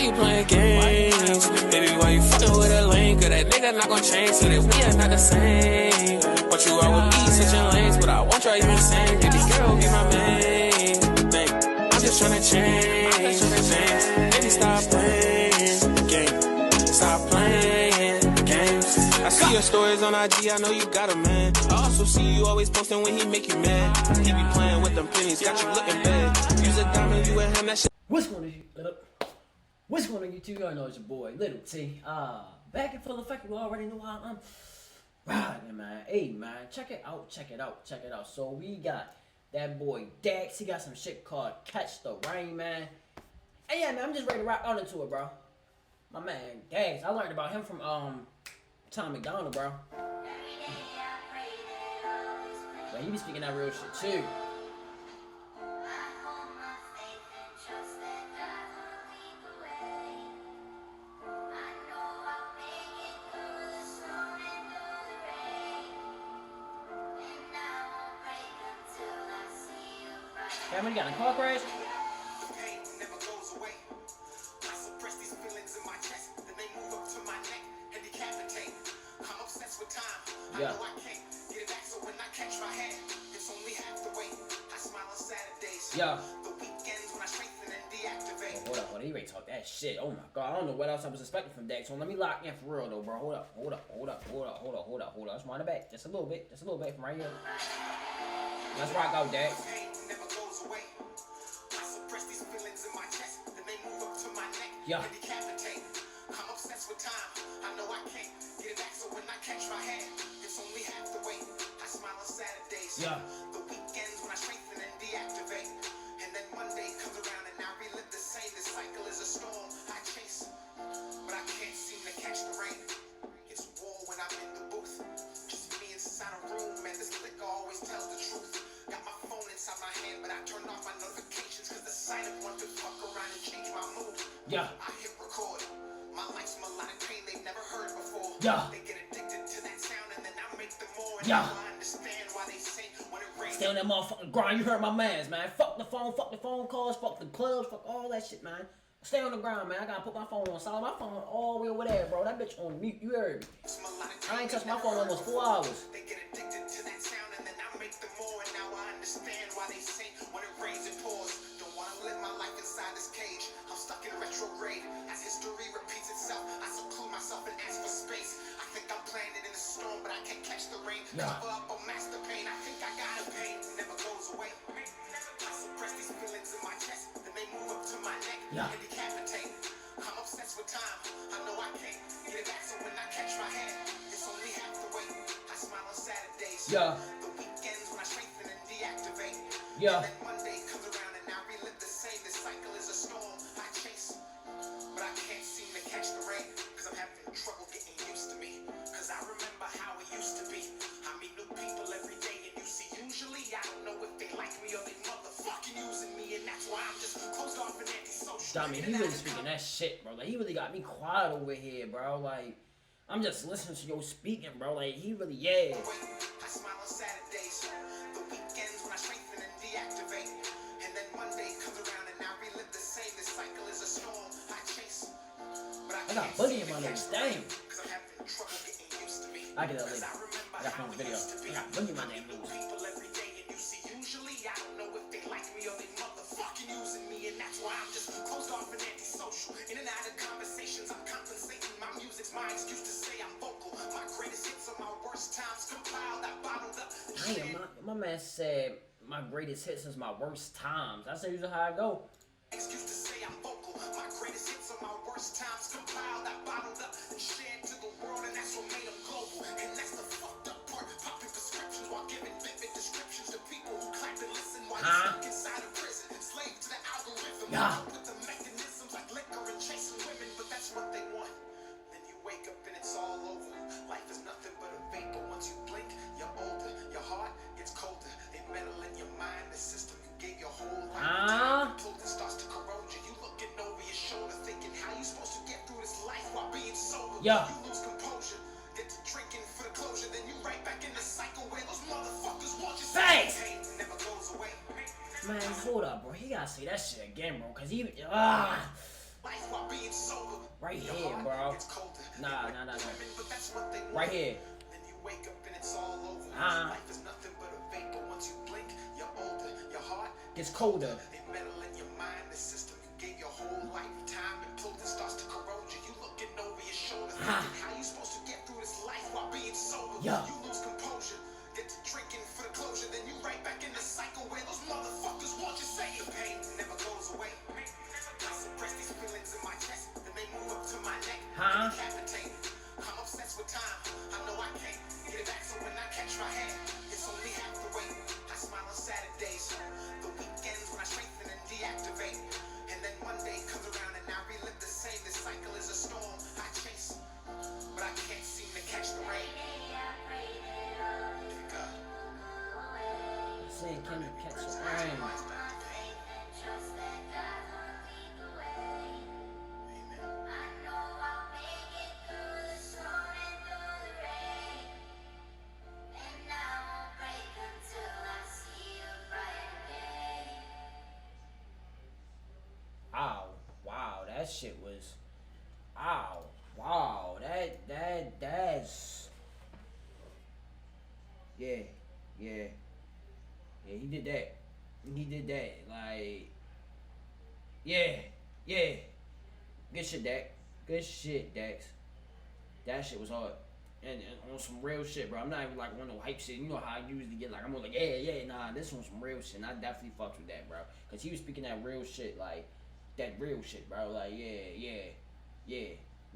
you playing games? Baby, why you fucking with a lame? Cause that nigga not gon' change, so that we are not the same. But you are with me, switching lanes, but I won't try you insane. Baby girl, be my main thing. I'm just tryna change things. Baby, stop playing games. Stop playing games. I see your stories on IG, I know you got a man. I also see you always posting when he make you mad. He be playing with them pennies, got you looking bad. Use a diamond, you and him, that shit. What's going on YouTube? Y'all know it's your boy Little T. Back in full effect. You already know how I'm riding, man. Hey man, check it out. So we got that boy Dax. He got some shit called Catch the Rain, man. Hey yeah, man, I'm just ready to rock on into it, bro. My man Dax, I learned about him from Tom McDonald, bro. But he be speaking that real shit too. How many got in a car crash? Yeah. Yeah. Hold up, he ready to talk that shit. Oh my god, I don't know what else I was expecting from Dax. So let me lock in for real though, bro. Hold up. Let's wind it back. Just a little bit from right here. Let's rock out, Dax. Yeah. I'm obsessed with time. I know I can't get it back, so when I catch my head, it's only half the weight. I smile on Saturdays. Yeah. The weekends when I strengthen and deactivate. And then Monday comes around and I relive the same. This cycle is a storm I chase, but I can't seem to catch the rain. It's war when I'm in the booth. Just me inside a room, man. This liquor always tells the truth. Got my phone inside my hand, but I turn off my notifications because the sight of one could fuck around and change my mood. Yeah. I hit record. My life's melodic pain they've never heard before. Yeah. They get addicted to that sound and then I make them more. And yeah. I understand why they say when it rains. Stay on that motherfucking grind. You heard my mans, man. Fuck the phone calls, fuck the clubs, fuck all that shit, man. Stay on the ground, man. I gotta put my phone on silent. My phone all the way over there, bro. That bitch on mute. You heard me. I ain't touched my phone in almost 4 hours. They get addicted to that sound and then I make them more. And now I understand why they say when it rains it pours. Don't wanna live my life inside this cage. I'm stuck in retrograde. As history repeats itself, I seclude myself and ask for space. I think I'm planted in a storm, but I can't catch the rain. Cover up a master pain. I think I got a pain. Never goes away. I suppress these feelings in my chest, then they move up to my neck and decapitate. I'm obsessed with time. I know I can't get it back, so when I catch my head, it's only half the weight. I smile on Saturdays. Yeah. The weekends when I strengthen and deactivate. Yeah. And then Monday comes around and I relive the same. This cycle is a storm I chase, but I can't seem to catch the rain because I'm having trouble getting used to me. Because I remember how it used to be. I meet new people every day, and you see, usually I don't know if they like me or they motherfucking using me, and that's why I'm just closed off and antisocial. I mean, he really speaking that shit, bro. Like, he really got me quiet over here, bro. Like, I'm just listening to your speaking, bro. Like, he really, yeah. I smile on Saturdays, the weekends when I strengthen and deactivate, and then Monday comes around and I relive the same. This cycle is a storm I chase, but I got Boogie in my nose, damn. Because I'm having trouble getting used to me. I get that later. I got from the video. I got Boogie in my damn nose. People every day, and you see, usually I don't know if they like me or they motherfucking using me, and that's why I'm just closed off and antisocial. In and out of conversations, I'm compensating. My music's my excuse to say I'm vocal. My greatest hits are my worst times compiled. I bottled up. Damn, my man said my greatest hits is my worst times. That's usually how I go. Excuse to say I'm vocal. My greatest hits are my worst times compiled. I bottled up and shared to the world, and that's what made them global. And that's the fucked up part. Popping prescriptions while giving vivid descriptions to people who clap and listen while you're stuck inside a prison. Slave to the algorithm. With the mechanisms like liquor and chasing women, but that's what they want. Then you wake up and it's all over. Life is nothing but a vapor. Once you blink, you're older. Your heart gets colder. They meddle in your mind, the system you gave your whole life. It starts to corrode you. You looking over your shoulder, thinking how you supposed to get through this life while being sober. Yeah. You lose composure, get to drinking for the closure, then you right back in the cycle where those motherfuckers want you. Thanks. Never goes away. Man, hold up, bro. He gotta say that shit again, bro. Cause he life while being sober. Right Your here, heart bro. gets colder. Nah. But that's what they want. Right here. Then you wake up and it's all over. Life is nothing but a vapor. Once you blink, you're older. Your heart gets colder. They meddle in your mind, the system you gave your whole lifetime, and clothing starts to corrode you. You looking over your shoulder, thinking how you supposed to get through this life while being sober. Yeah. You lose composure, get to drinking for the closure, then you right back in the cycle where those motherfuckers want you say the pain never goes away. I suppress these feelings in my chest, then they move up to my neck. Decapitated. I'm obsessed with time. I know I can't get it back, so when I catch my head, it's only half the weight. I smile on Saturdays, the weekends when I strengthen and deactivate, and then Monday comes around and I relive the same. This cycle is a storm I chase, but I can't seem to catch the rain. Dear God, Say, can you catch the rain? Wow, that shit was, wow, that's, yeah, he did that, like, yeah, good shit, Dex, that shit was hard. And on some real shit, bro. I'm not even like on no hype shit. You know how I usually get like, I'm like, nah, this one's some real shit. And I definitely fucked with that, bro. Cause he was speaking that real shit, like, that real shit, bro. Like, yeah.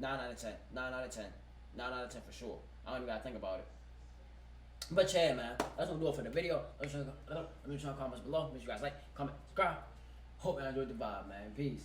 9 out of 10. 9 out of 10. 9 out of 10 for sure. I don't even gotta think about it. But yeah, man. That's gonna do it for the video. Let me know in the comments below. Make sure you guys like, comment, subscribe. Hope y'all enjoyed the vibe, man. Peace.